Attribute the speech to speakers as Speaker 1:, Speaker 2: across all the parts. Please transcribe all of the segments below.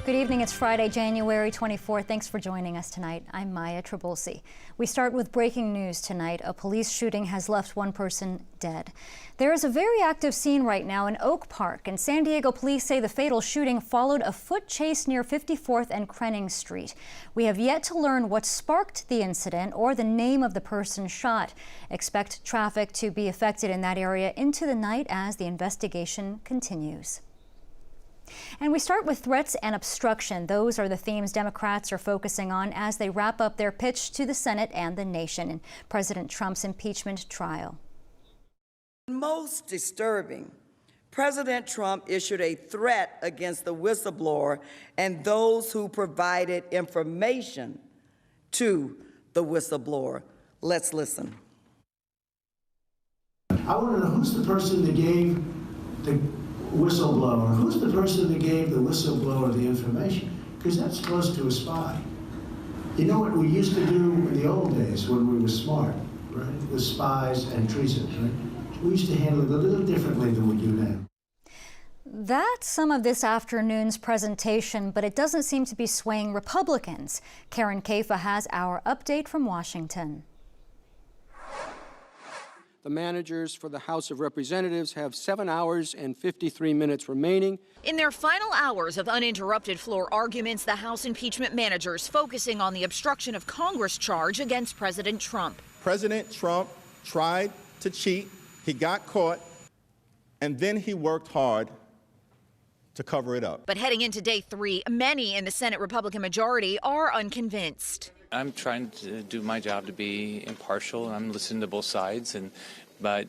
Speaker 1: Good evening. It's Friday, January 24th. Thanks for joining us tonight. I'm Maya Trabulsi. We start with breaking news tonight. A police shooting has left one person dead. There is a very active scene right now in Oak Park, and San Diego police say the fatal shooting followed a foot chase near 54th and Krenning Street. We have yet to learn what sparked the incident or the name of the person shot. Expect traffic to be affected in that area into the night as the investigation continues. And we start with threats and obstruction. Those are the themes Democrats are focusing on as they wrap up their pitch to the Senate and the nation in President Trump's impeachment trial.
Speaker 2: Most disturbing, President Trump issued a threat against the whistleblower and those who provided information to the whistleblower. Let's listen.
Speaker 3: I want to know who's the person that gave the whistleblower. Who's the person that gave the whistleblower the information? Because that's close to a spy. You know what we used to do in the old days when we were smart, right? With spies and treason, right? We used to handle it a little differently than we do now.
Speaker 1: That's some of this afternoon's presentation, but it doesn't seem to be swaying Republicans. Karen Caifa has our update from Washington.
Speaker 4: The managers for the House of Representatives have 7 hours and 53 minutes remaining.
Speaker 5: In their final hours of uninterrupted floor arguments, the House impeachment managers focusing on the obstruction of Congress charge against President Trump.
Speaker 6: President Trump tried to cheat, he got caught, and then he worked hard to cover it up.
Speaker 5: But heading into day 3, many in the Senate Republican majority are unconvinced.
Speaker 7: I'm trying to do my job to be impartial, and I'm listening to both sides. But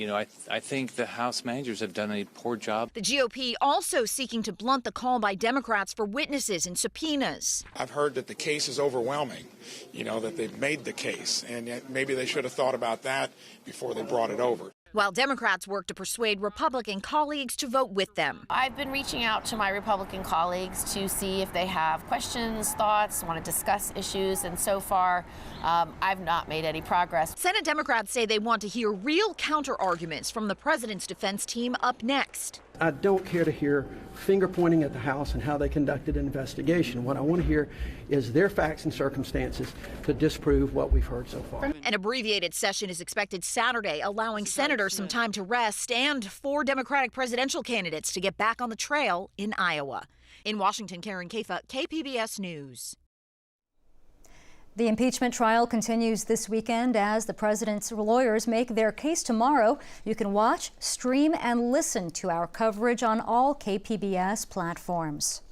Speaker 7: I think the House managers have done a poor job.
Speaker 5: The GOP also seeking to blunt the call by Democrats for witnesses and subpoenas.
Speaker 8: I've heard that the case is overwhelming, that they've made the case, and yet maybe they should have thought about that before they brought it over.
Speaker 5: While Democrats work to persuade Republican colleagues to vote with them.
Speaker 9: I've been reaching out to my Republican colleagues to see if they have questions, thoughts, want to discuss issues, and so far I've not made any progress.
Speaker 5: Senate Democrats say they want to hear real counter-arguments from the president's defense team up next.
Speaker 10: I don't care to hear finger pointing at the House and how they conducted an investigation. What I want to hear is their facts and circumstances to disprove what we've heard so far.
Speaker 5: An abbreviated session is expected Saturday, allowing senators some time to rest and 4 Democratic presidential candidates to get back on the trail in Iowa. In Washington, Karen Caifa, KPBS News.
Speaker 1: The impeachment trial continues this weekend as the president's lawyers make their case tomorrow. You can watch, stream, and listen to our coverage on all KPBS platforms.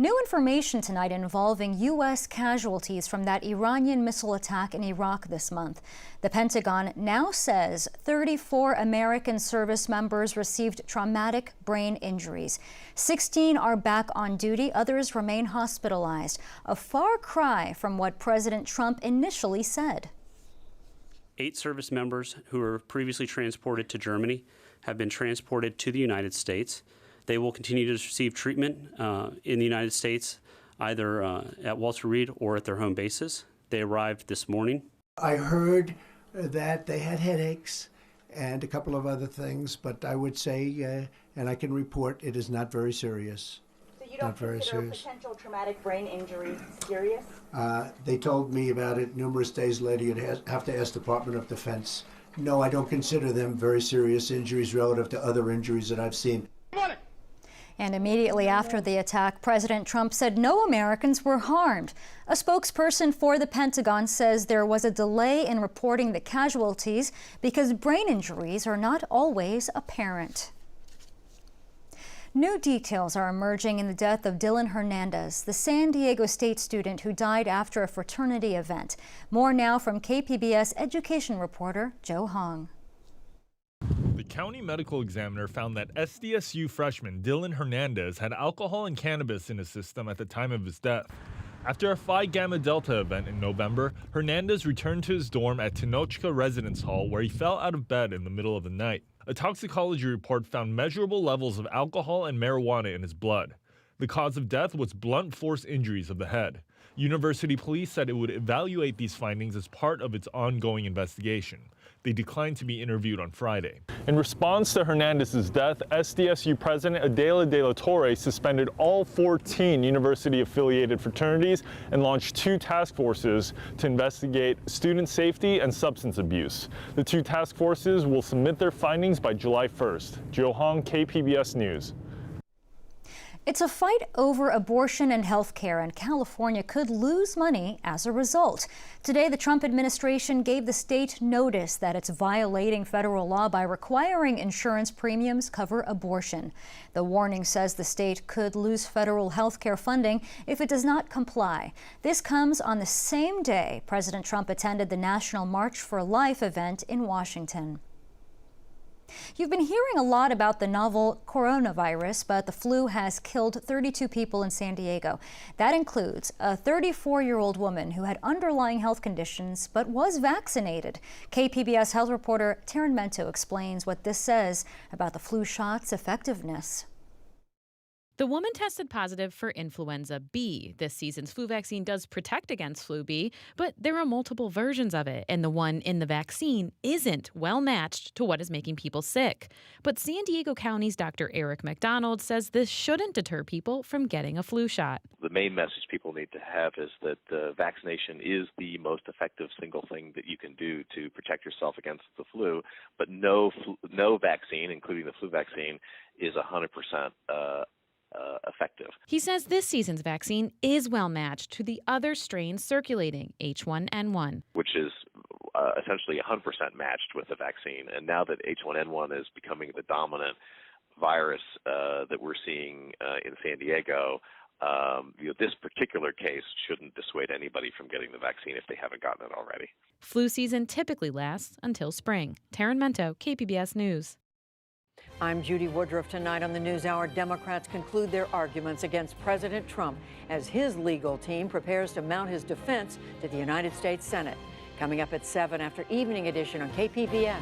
Speaker 1: New information tonight involving U.S. casualties from that Iranian missile attack in Iraq this month. The Pentagon now says 34 American service members received traumatic brain injuries. 16 are back on duty, others remain hospitalized. A far cry from what President Trump initially said.
Speaker 11: 8 service members who were previously transported to Germany have been transported to the United States. They will continue to receive treatment in the United States, either at Walter Reed or at their home bases. They arrived this morning.
Speaker 3: I heard that they had headaches and a couple of other things, but I would say, and I can report, it is not very serious.
Speaker 12: So you don't consider potential traumatic brain injury serious?
Speaker 3: They told me about it numerous days later. You'd have to ask the Department of Defense. No, I don't consider them very serious injuries relative to other injuries that I've seen.
Speaker 1: And immediately after the attack, President Trump said no Americans were harmed. A spokesperson for the Pentagon says there was a delay in reporting the casualties because brain injuries are not always apparent. New details are emerging in the death of Dylan Hernandez, the San Diego State student who died after a fraternity event. More now from KPBS education reporter Joe Hong.
Speaker 13: The county medical examiner found that SDSU freshman Dylan Hernandez had alcohol and cannabis in his system at the time of his death. After a Phi Gamma Delta event in November, Hernandez returned to his dorm at Tenochca Residence Hall, where he fell out of bed in the middle of the night. A toxicology report found measurable levels of alcohol and marijuana in his blood. The cause of death was blunt force injuries of the head. University police said it would evaluate these findings as part of its ongoing investigation. They declined to be interviewed on Friday. In response to Hernandez's death, SDSU President Adela de la Torre suspended all 14 university-affiliated fraternities and launched 2 task forces to investigate student safety and substance abuse. The 2 task forces will submit their findings by July 1st. Joe Hong, KPBS News.
Speaker 1: It's a fight over abortion and health care, and California could lose money as a result. Today, the Trump administration gave the state notice that it's violating federal law by requiring insurance premiums cover abortion. The warning says the state could lose federal health care funding if it does not comply. This comes on the same day President Trump attended the National March for Life event in Washington. You've been hearing a lot about the novel coronavirus, but the flu has killed 32 people in San Diego. That includes a 34-year-old woman who had underlying health conditions but was vaccinated. KPBS health reporter Taryn Mento explains what this says about the flu shot's effectiveness.
Speaker 14: The woman tested positive for influenza B. This season's flu vaccine does protect against flu B, but there are multiple versions of it, and the one in the vaccine isn't well matched to what is making people sick. But San Diego County's Dr. Eric McDonald says this shouldn't deter people from getting a flu shot.
Speaker 15: The main message people need to have is that vaccination is the most effective single thing that you can do to protect yourself against the flu, but no vaccine, including the flu vaccine, is 100% effective.
Speaker 14: He says this season's vaccine is well matched to the other strains circulating, H1N1.
Speaker 15: Which is essentially 100% matched with the vaccine. And now that H1N1 is becoming the dominant virus that we're seeing in San Diego, this particular case shouldn't dissuade anybody from getting the vaccine if they haven't gotten it already.
Speaker 14: Flu season typically lasts until spring. Taryn Mento, KPBS News.
Speaker 16: I'm Judy Woodruff. Tonight on the NewsHour, Democrats conclude their arguments against President Trump as his legal team prepares to mount his defense to the United States Senate. Coming up at 7 after Evening Edition on KPBS.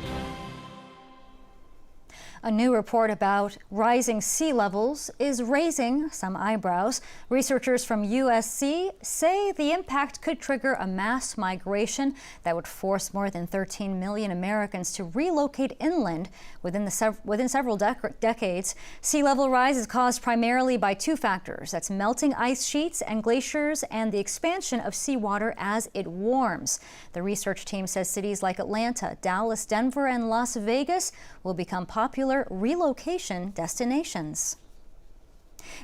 Speaker 1: A new report about rising sea levels is raising some eyebrows. Researchers from USC say the impact could trigger a mass migration that would force more than 13 million Americans to relocate inland within several decades. Sea level rise is caused primarily by 2 factors. That's melting ice sheets and glaciers and the expansion of seawater as it warms. The research team says cities like Atlanta, Dallas, Denver, and Las Vegas will become popular relocation destinations.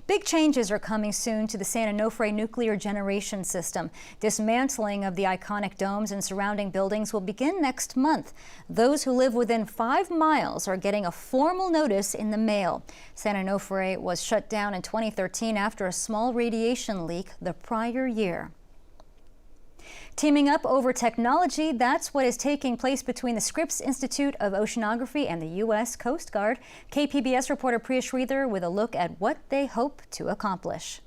Speaker 1: Big changes are coming soon to the San Onofre nuclear generation system. Dismantling of the iconic domes and surrounding buildings will begin next month. Those who live within 5 miles are getting a formal notice in the mail. San Onofre was shut down in 2013 after a small radiation leak the prior year. Teaming up over technology, that's what is taking place between the Scripps Institute of Oceanography and the U.S. Coast Guard. KPBS reporter Priya Sridhar with a look at what they hope to accomplish.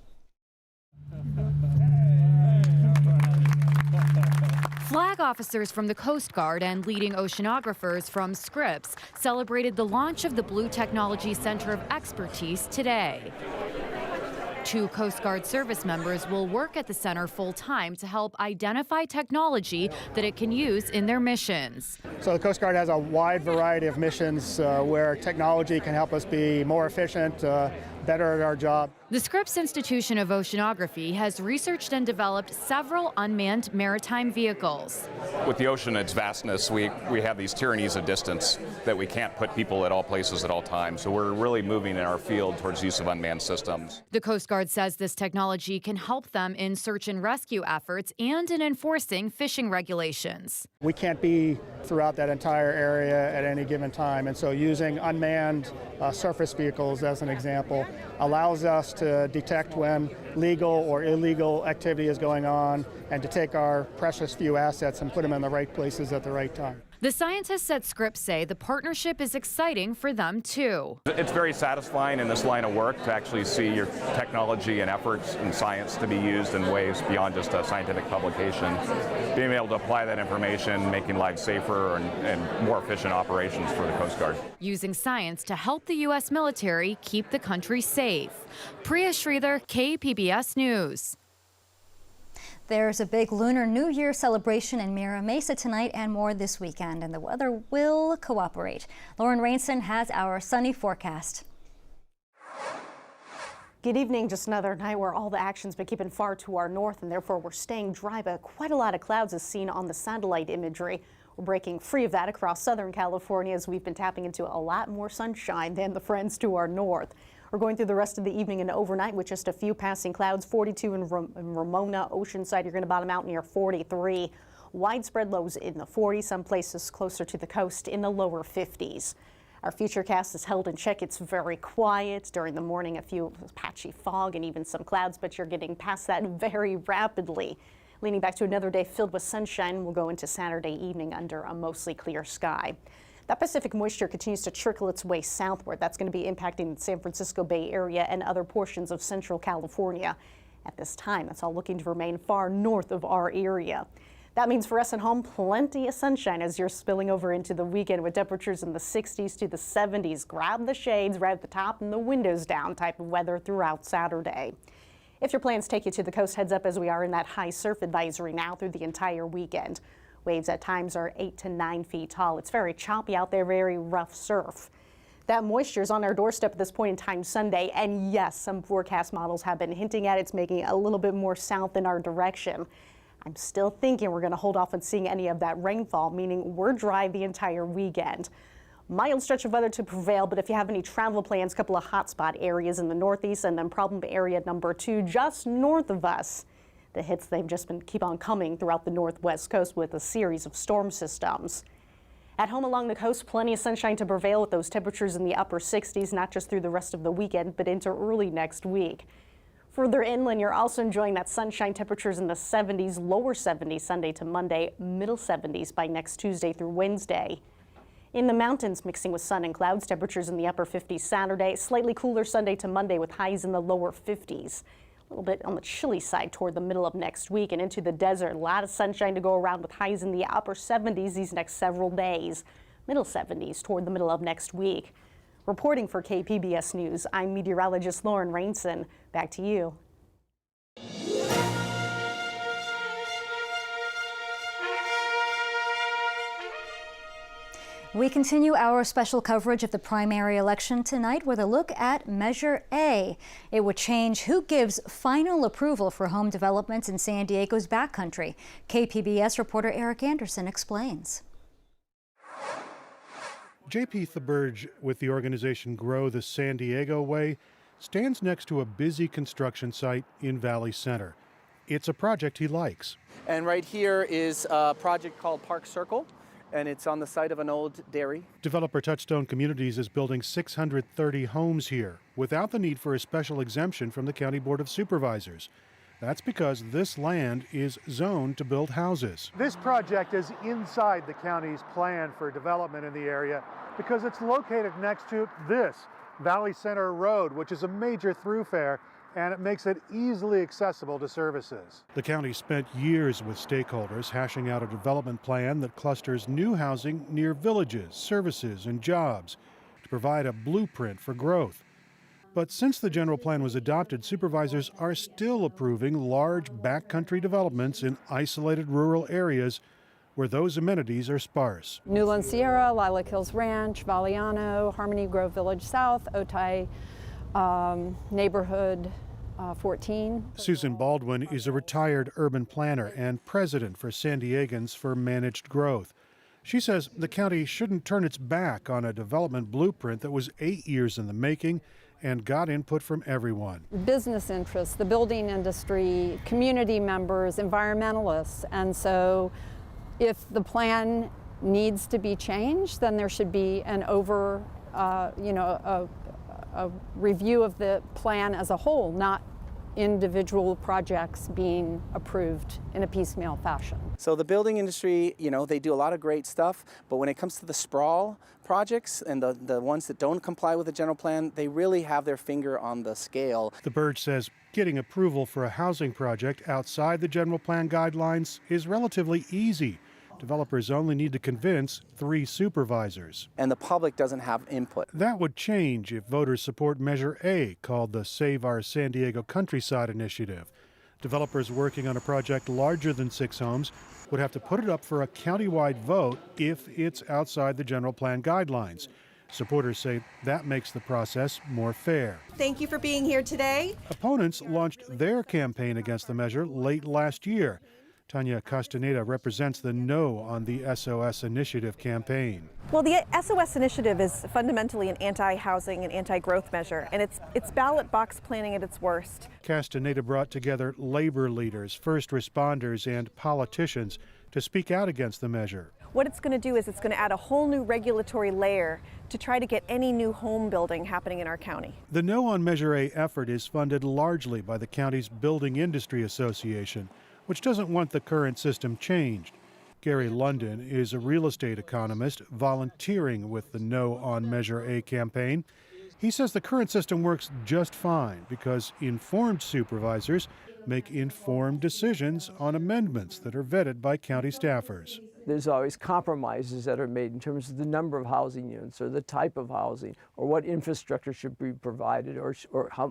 Speaker 17: Flag officers from the Coast Guard and leading oceanographers from Scripps celebrated the launch of the Blue Technology Center of Expertise today. 2 Coast Guard service members will work at the center full-time to help identify technology that it can use in their missions.
Speaker 18: So the Coast Guard has a wide variety of missions where technology can help us be more efficient, better at our job.
Speaker 17: The Scripps Institution of Oceanography has researched and developed several unmanned maritime vehicles.
Speaker 19: With the ocean, its vastness, we have these tyrannies of distance that we can't put people at all places at all times. So we're really moving in our field towards use of unmanned systems.
Speaker 17: The Coast Guard says this technology can help them in search and rescue efforts and in enforcing fishing regulations.
Speaker 18: We can't be throughout that entire area at any given time, and so using unmanned surface vehicles as an example allows us to detect when legal or illegal activity is going on and to take our precious few assets and put them in the right places at the right time.
Speaker 17: The scientists at Scripps say the partnership is exciting for them too.
Speaker 19: It's very satisfying in this line of work to actually see your technology and efforts in science to be used in ways beyond just a scientific publication. Being able to apply that information, making lives safer and more efficient operations for the Coast Guard.
Speaker 17: Using science to help the U.S. military keep the country safe. Priya Sridhar, KPBS News.
Speaker 1: There's a big Lunar New Year celebration in Mira Mesa tonight and more this weekend, and the weather will cooperate. Lauren Rainson has our sunny forecast.
Speaker 20: Good evening. Just another night where all the action's been keeping far to our north, and therefore we're staying dry, but quite a lot of clouds as seen on the satellite imagery. We're breaking free of that across Southern California as we've been tapping into a lot more sunshine than the friends to our north. We're going through the rest of the evening and overnight with just a few passing clouds. 42 in Ramona, Oceanside. You're going to bottom out near 43. Widespread lows in the 40s, some places closer to the coast in the lower 50s. Our futurecast is held in check. It's very quiet. During the morning, a few patchy fog and even some clouds, but you're getting past that very rapidly. Leaning back to another day filled with sunshine, we'll go into Saturday evening under a mostly clear sky. That Pacific moisture continues to trickle its way southward. That's going to be impacting the San Francisco Bay Area and other portions of Central California. At this time, that's all looking to remain far north of our area. That means for us at home, plenty of sunshine as you're spilling over into the weekend with temperatures in the 60s to the 70s. Grab the shades right at the top and the windows down type of weather throughout Saturday. If your plans take you to the coast, heads up as we are in that high surf advisory now through the entire weekend. Waves at times are 8 to 9 feet tall. It's very choppy out there, very rough surf. That moisture is on our doorstep at this point in time Sunday, and yes, some forecast models have been hinting at it's making a little bit more south in our direction. I'm still thinking we're going to hold off on seeing any of that rainfall, meaning we're dry the entire weekend. Mild stretch of weather to prevail, but if you have any travel plans, a couple of hotspot areas in the northeast and then problem area number 2 just north of us. The hits, they've just been keep on coming throughout the northwest coast with a series of storm systems. At home along the coast, plenty of sunshine to prevail with those temperatures in the upper 60s, not just through the rest of the weekend, but into early next week. Further inland, you're also enjoying that sunshine, temperatures in the 70s, lower 70s Sunday to Monday, middle 70s by next Tuesday through Wednesday. In the mountains, mixing with sun and clouds, temperatures in the upper 50s Saturday, slightly cooler Sunday to Monday with highs in the lower 50s. A little bit on the chilly side toward the middle of next week and into the desert. A lot of sunshine to go around with highs in the upper 70s these next several days. Middle 70s toward the middle of next week. Reporting for KPBS News, I'm meteorologist Lauren Rainson. Back to you.
Speaker 1: We continue our special coverage of the primary election tonight with a look at Measure A. It would change who gives final approval for home developments in San Diego's backcountry. KPBS reporter Eric Anderson explains.
Speaker 21: J.P. Theberge with the organization Grow the San Diego Way stands next to a busy construction site in Valley Center. It's a project he likes.
Speaker 22: And right here is a project called Park Circle, and it's on the site of an old dairy.
Speaker 21: Developer Touchstone Communities is building 630 homes here without the need for a special exemption from the County Board of Supervisors. That's because this land is zoned to build houses.
Speaker 23: This project is inside the county's plan for development in the area because it's located next to this Valley Center Road, which is a major thoroughfare, and it makes it easily accessible to services.
Speaker 21: The county spent years with stakeholders hashing out a development plan that clusters new housing near villages, services, and jobs to provide a blueprint for growth. But since the general plan was adopted, supervisors are still approving large backcountry developments in isolated rural areas where those amenities are sparse.
Speaker 24: Newland Sierra, Lilac Hills Ranch, Valiano, Harmony Grove Village South, Otay Neighborhood 14.
Speaker 21: Susan Baldwin is a retired urban planner and president for San Diegans for Managed Growth. She says the county shouldn't turn its back on a development blueprint that was 8 years in the making and got input from everyone.
Speaker 24: Business interests, the building industry, community members, environmentalists. And so if the plan needs to be changed, then there should be an a review of the plan as a whole, not individual projects being approved in a piecemeal fashion.
Speaker 22: So the building industry, they do a lot of great stuff, but when it comes to the sprawl projects and the ones that don't comply with the general plan, they really have their finger on the scale.
Speaker 21: Theberge says getting approval for a housing project outside the general plan guidelines is relatively easy. Developers only need to convince 3 supervisors.
Speaker 22: And the public doesn't have input.
Speaker 21: That would change if voters support Measure A, called the Save Our San Diego Countryside Initiative. Developers working on a project larger than 6 homes would have to put it up for a countywide vote if it's outside the general plan guidelines. Supporters say that makes the process more fair.
Speaker 2: Thank you for being here today.
Speaker 21: Opponents launched their campaign against the measure late last year. Tanya Castaneda represents the No on the SOS Initiative campaign.
Speaker 2: Well, the SOS Initiative is fundamentally an anti-housing and anti-growth measure, and it's ballot box planning at its worst.
Speaker 21: Castaneda brought together labor leaders, first responders, and politicians to speak out against the measure.
Speaker 2: What it's going to do is it's going to add a whole new regulatory layer to try to get any new home building happening in our county.
Speaker 21: The No on Measure A effort is funded largely by the county's Building Industry Association, which doesn't want the current system changed. Gary London is a real estate economist volunteering with the No on Measure A campaign. He says the current system works just fine because informed supervisors make informed decisions on amendments that are vetted by county staffers.
Speaker 4: There's always compromises that are made in terms of the number of housing units or the type of housing or what infrastructure should be provided or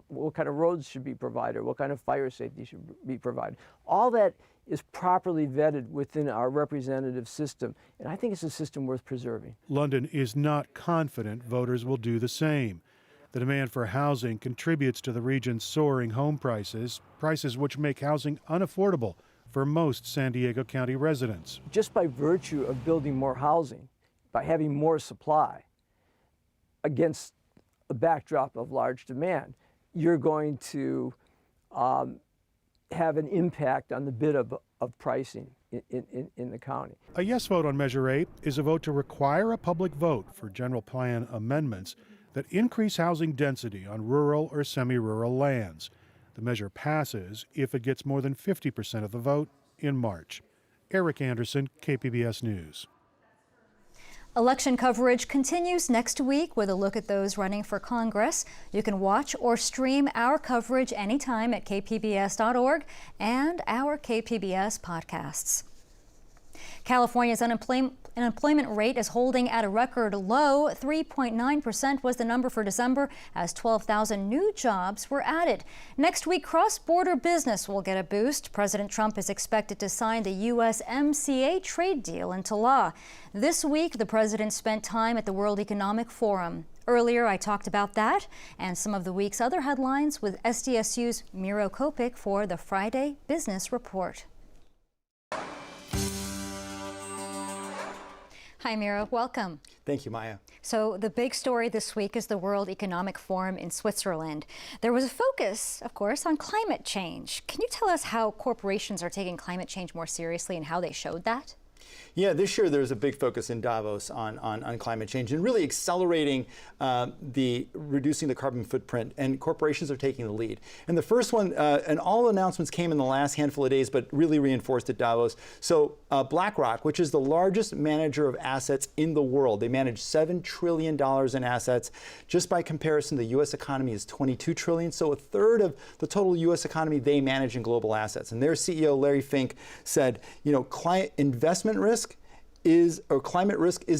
Speaker 4: what kind of roads should be provided, what kind of fire safety should be provided. All that is properly vetted within our representative system, and I think it's a system worth preserving.
Speaker 21: London is not confident voters will do the same. The demand for housing contributes to the region's soaring home prices, prices which make housing unaffordable for most San Diego County residents.
Speaker 4: Just by virtue of building more housing, by having more supply against a backdrop of large demand, you're going to have an impact on the bid of pricing in the county.
Speaker 21: A yes vote on Measure A is a vote to require a public vote for general plan amendments that increase housing density on rural or semi-rural lands. The measure passes if it gets more than 50% of the vote in March. Eric Anderson, KPBS News.
Speaker 1: Election coverage continues next week with a look at those running for Congress. You can watch or stream our coverage anytime at kpbs.org and our KPBS podcasts. California's unemployment rate is holding at a record low. 3.9% was the number for December as 12,000 new jobs were added. Next week, cross-border business will get a boost. President Trump is expected to sign the USMCA trade deal into law. This week, the president spent time at the World Economic Forum. Earlier, I talked about that and some of the week's other headlines with SDSU's Miro Kopik for the Friday Business Report. Hi, Miro. Welcome.
Speaker 6: Thank you, Maya.
Speaker 1: So the big story this week is the World Economic Forum in Switzerland. There was a focus, of course, on climate change. Can you tell us how corporations are taking climate change more seriously and how they showed that?
Speaker 6: Yeah, this year there's a big focus in Davos on climate change and really accelerating reducing the carbon footprint, and corporations are taking the lead. And the first one, and all announcements came in the last handful of days, but really reinforced at Davos. So BlackRock, which is the largest manager of assets in the world, they manage $7 trillion in assets. Just by comparison, the U.S. economy is $22 trillion, so a third of the total U.S. economy they manage in global assets. And their CEO, Larry Fink, said, you know, climate risk is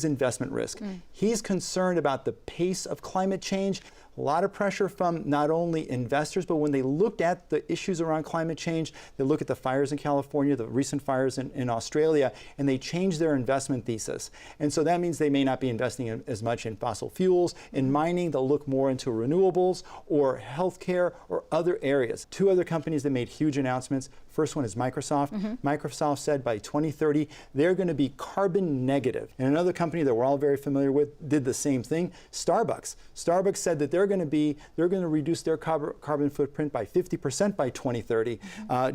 Speaker 6: investment risk. He's concerned about the pace of climate change. A lot of pressure from not only investors, but when they looked at the issues around climate change, they look at the fires in California, the recent fires in Australia, and they changed their investment thesis. And so that means they may not be investing as much in fossil fuels. In mining, they'll look more into renewables or healthcare or other areas. Two other companies that made huge announcements. First one is Microsoft. Microsoft said by 2030, they're going to be carbon negative. And another company that we're all very familiar with did the same thing, Starbucks. Starbucks said that they're going to reduce their carbon footprint by 50% by 2030,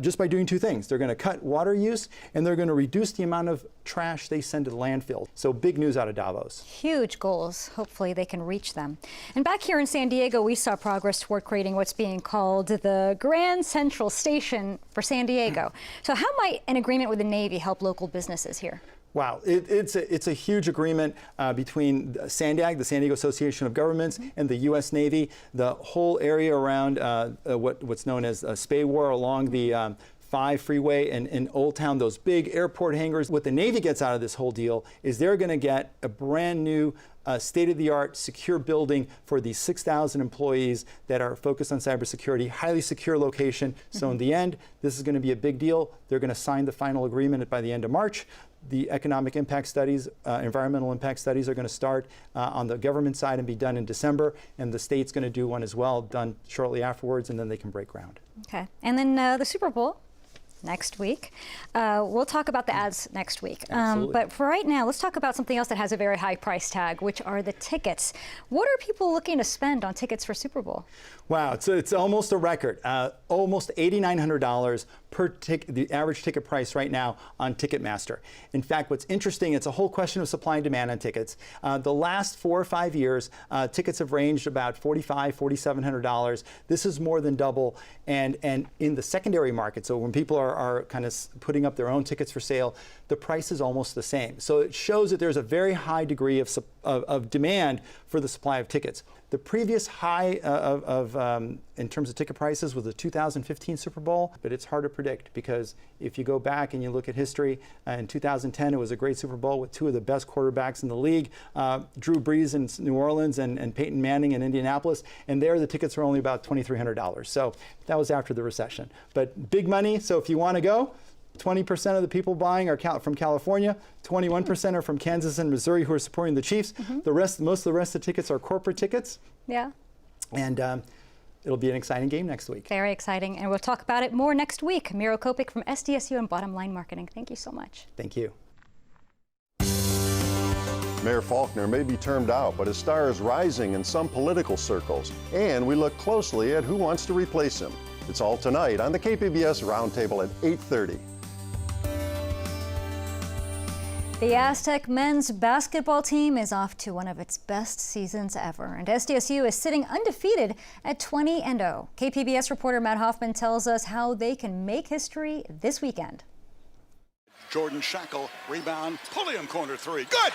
Speaker 6: just by doing two things. They're going to cut water use, and they're going to reduce the amount of trash they send to the landfill. So big news out of Davos.
Speaker 1: Huge goals. Hopefully they can reach them. And back here in San Diego, we saw progress toward creating what's being called the Grand Central Station for San Diego. So how might an agreement with the Navy help local businesses here?
Speaker 6: Wow, it's a huge agreement between SANDAG, the San Diego Association of Governments, and the U.S. Navy. The whole area around what's known as Spay War along the 5 freeway in Old Town, those big airport hangars. What the Navy gets out of this whole deal is they're going to get a brand new state-of-the-art secure building for these 6,000 employees that are focused on cybersecurity, highly secure location. So in the end, this is going to be a big deal. They're going to sign the final agreement by the end of March. The economic impact studies, environmental impact studies are going to start on the government side and be done in December, and the state's going to do one as well, done shortly afterwards, and then they can break ground.
Speaker 1: Okay, and then the Super Bowl next week. We'll talk about the ads next week. But for right now, let's talk about something else that has a very high price tag, which are the tickets. What are people looking to spend on tickets for Super Bowl?
Speaker 6: Wow, it's almost a record. Almost $8,900 per ticket, the average ticket price right now on Ticketmaster. In fact, what's interesting, it's a whole question of supply and demand on tickets. The last 4 or 5 years, tickets have ranged about $4,500, $4,700. This is more than double. And in the secondary market, so when people are kind of putting up their own tickets for sale, the price is almost the same. So it shows that there's a very high degree of demand for the supply of tickets. The previous high in terms of ticket prices was the 2015 Super Bowl, but it's hard to predict because if you go back and you look at history, in 2010 it was a great Super Bowl with 2 of the best quarterbacks in the league, Drew Brees in New Orleans and Peyton Manning in Indianapolis, and there the tickets were only about $2,300. So that was after the recession. But big money, so if you want to go, 20% of the people buying are from California, 21% are from Kansas and Missouri who are supporting the Chiefs. Most of the rest of the tickets are corporate tickets.
Speaker 1: Yeah.
Speaker 6: And it'll be an exciting game next week.
Speaker 1: Very exciting, and we'll talk about it more next week. Miro Kopik from SDSU and Bottom Line Marketing. Thank you so much.
Speaker 6: Thank you.
Speaker 7: Mayor Faulkner may be termed out, but his star is rising in some political circles, and we look closely at who wants to replace him. It's all tonight on the KPBS Roundtable at 8:30.
Speaker 1: The Aztec men's basketball team is off to one of its best seasons ever, and SDSU is sitting undefeated at 20-0. KPBS reporter Matt Hoffman tells us how they can make history this weekend.
Speaker 8: Jordan Shackle, rebound, Pulliam corner 3, good!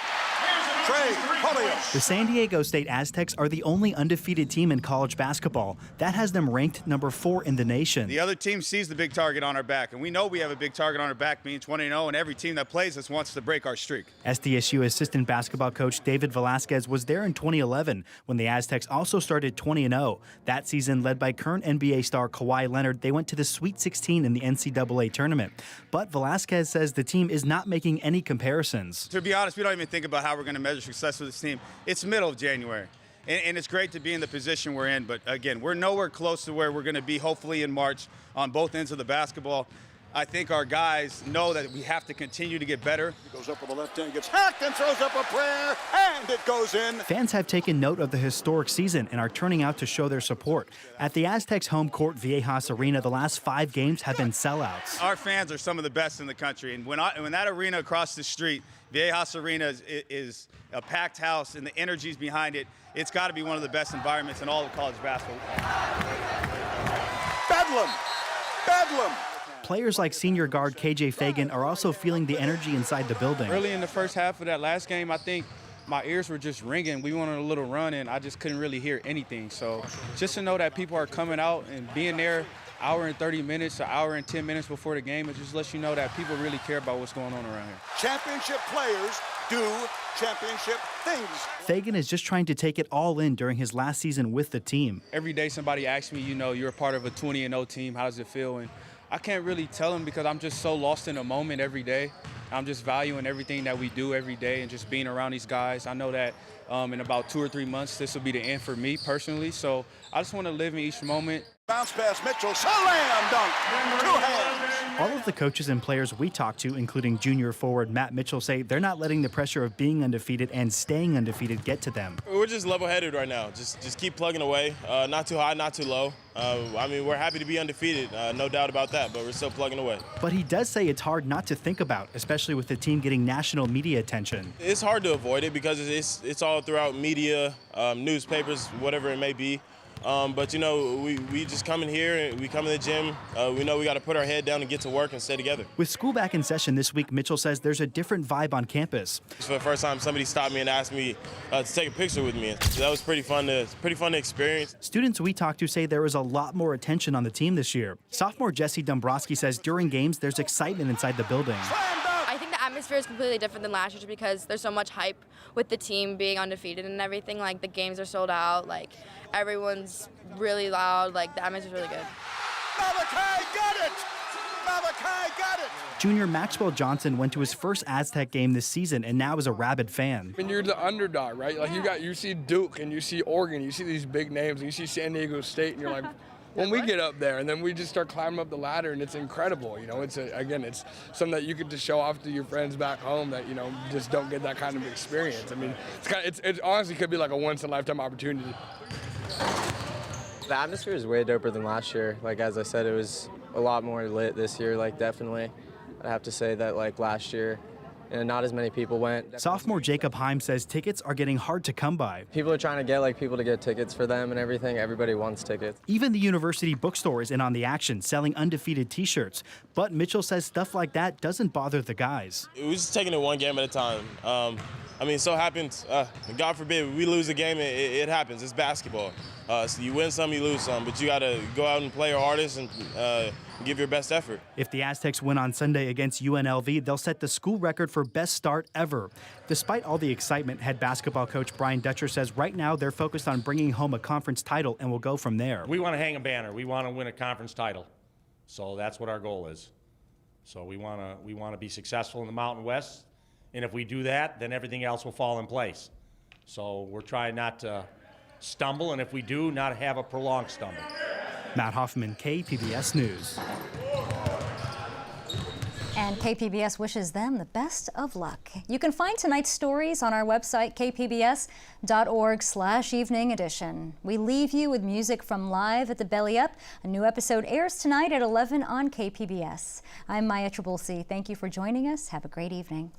Speaker 8: Trey Pulliam.
Speaker 9: The San Diego State Aztecs are the only undefeated team in college basketball. That has them ranked number 4 in the nation.
Speaker 10: The other team sees the big target on our back, and we know we have a big target on our back, being 20-0, and every team that plays us wants to break our streak.
Speaker 9: SDSU assistant basketball coach David Velasquez was there in 2011 when the Aztecs also started 20-0. That season, led by current NBA star Kawhi Leonard, they went to the Sweet 16 in the NCAA tournament. But Velasquez says the team is not making any comparisons.
Speaker 10: To be honest, we don't even think about how we're going to measure success with this team. It's middle of January, and it's great to be in the position we're in, but again, we're nowhere close to where we're going to be hopefully in March on both ends of the basketball. I think our guys know that we have to continue to get better.
Speaker 8: He goes up with the left hand, gets hacked and throws up a prayer, and it goes in.
Speaker 9: Fans have taken note of the historic season and are turning out to show their support. At the Aztecs' home court, Viejas Arena, the last 5 games have been sellouts.
Speaker 10: Our fans are some of the best in the country, and when that arena across the street, Viejas Arena is a packed house, and the energy's behind it. It's got to be one of the best environments in all of college basketball.
Speaker 8: Bedlam! Bedlam!
Speaker 9: Players like senior guard KJ Fagan are also feeling the energy inside the building.
Speaker 25: Early in the first half of that last game, I think my ears were just ringing. We went on a little run, and I just couldn't really hear anything. So just to know that people are coming out and being there hour and 30 minutes, an hour and 10 minutes before the game, it just lets you know that people really care about what's going on around here.
Speaker 8: Championship players do championship things.
Speaker 9: Fagan is just trying to take it all in during his last season with the team.
Speaker 25: Every day somebody asks me, you're a part of a 20-0 team, how does it feel? And I can't really tell them because I'm just so lost in the moment every day. I'm just valuing everything that we do every day and just being around these guys. I know that in about 2 or 3 months, this will be the end for me personally. So I just want to live in each moment.
Speaker 8: Bounce pass, Mitchell, slam dunk, 2 hands.
Speaker 9: All of the coaches and players we talked to, including junior forward Matt Mitchell, say they're not letting the pressure of being undefeated and staying undefeated get to them.
Speaker 26: We're just level-headed right now. Just keep plugging away. Not too high, not too low. I mean, we're happy to be undefeated, no doubt about that, but we're still plugging away.
Speaker 9: But he does say it's hard not to think about, especially with the team getting national media attention.
Speaker 26: It's hard to avoid it because it's all throughout media, newspapers, whatever it may be. But you know, we just come in here and we come in the gym. We know we got to put our head down and get to work and stay together.
Speaker 9: With school back in session this week, Mitchell says there's a different vibe on campus.
Speaker 26: For the first time, somebody stopped me and asked me to take a picture with me. That was pretty fun to experience.
Speaker 9: Students we talked to say there was a lot more attention on the team this year. Sophomore Jesse Dombrowski says during games there's excitement inside the building.
Speaker 3: I think the atmosphere is completely different than last year just because there's so much hype with the team being undefeated and everything. Like, the games are sold out, like, everyone's really loud, like, the atmosphere is really good.
Speaker 8: Malachi got it! Malachi got it!
Speaker 9: Junior Maxwell Johnson went to his first Aztec game this season and now is a rabid fan.
Speaker 5: And you're the underdog, right? Like, you see Duke and you see Oregon, you see these big names, and you see San Diego State, and you're like, when we get up there and then we just start climbing up the ladder, and it's incredible. You know, it's something that you could just show off to your friends back home that, you know, just don't get that kind of experience. I mean, it honestly could be like a once in a lifetime opportunity.
Speaker 11: The atmosphere is way doper than last year. Like, as I said, it was a lot more lit this year. Like, definitely, I have to say that, like, last year, and not as many people went.
Speaker 9: Sophomore Jacob Heim says tickets are getting hard to come by.
Speaker 11: People are trying to get people to get tickets for them and everything. Everybody wants tickets.
Speaker 9: Even the university bookstore is in on the action, selling undefeated t-shirts. But Mitchell says stuff like that doesn't bother the guys.
Speaker 26: We're just taking it one game at a time. I mean, so happens, God forbid, we lose a game, it happens. It's basketball. So you win some, you lose some, but you got to go out and play your hardest and give your best effort.
Speaker 9: If the Aztecs win on Sunday against UNLV, they'll set the school record for best start ever. Despite all the excitement, head basketball coach Brian Dutcher says right now they're focused on bringing home a conference title and will go from there.
Speaker 12: We want to hang a banner. We want to win a conference title. So that's what our goal is. So we want to be successful in the Mountain West. And if we do that, then everything else will fall in place. So we're trying not to stumble, and if we do, not have a prolonged stumble.
Speaker 9: Matt Hoffman, KPBS News.
Speaker 1: And KPBS wishes them the best of luck. You can find tonight's stories on our website, kpbs.org/evening edition. We leave you with music from Live at the Belly Up. A new episode airs tonight at 11 on KPBS. I'm Maya Trabulsi. Thank you for joining us. Have a great evening.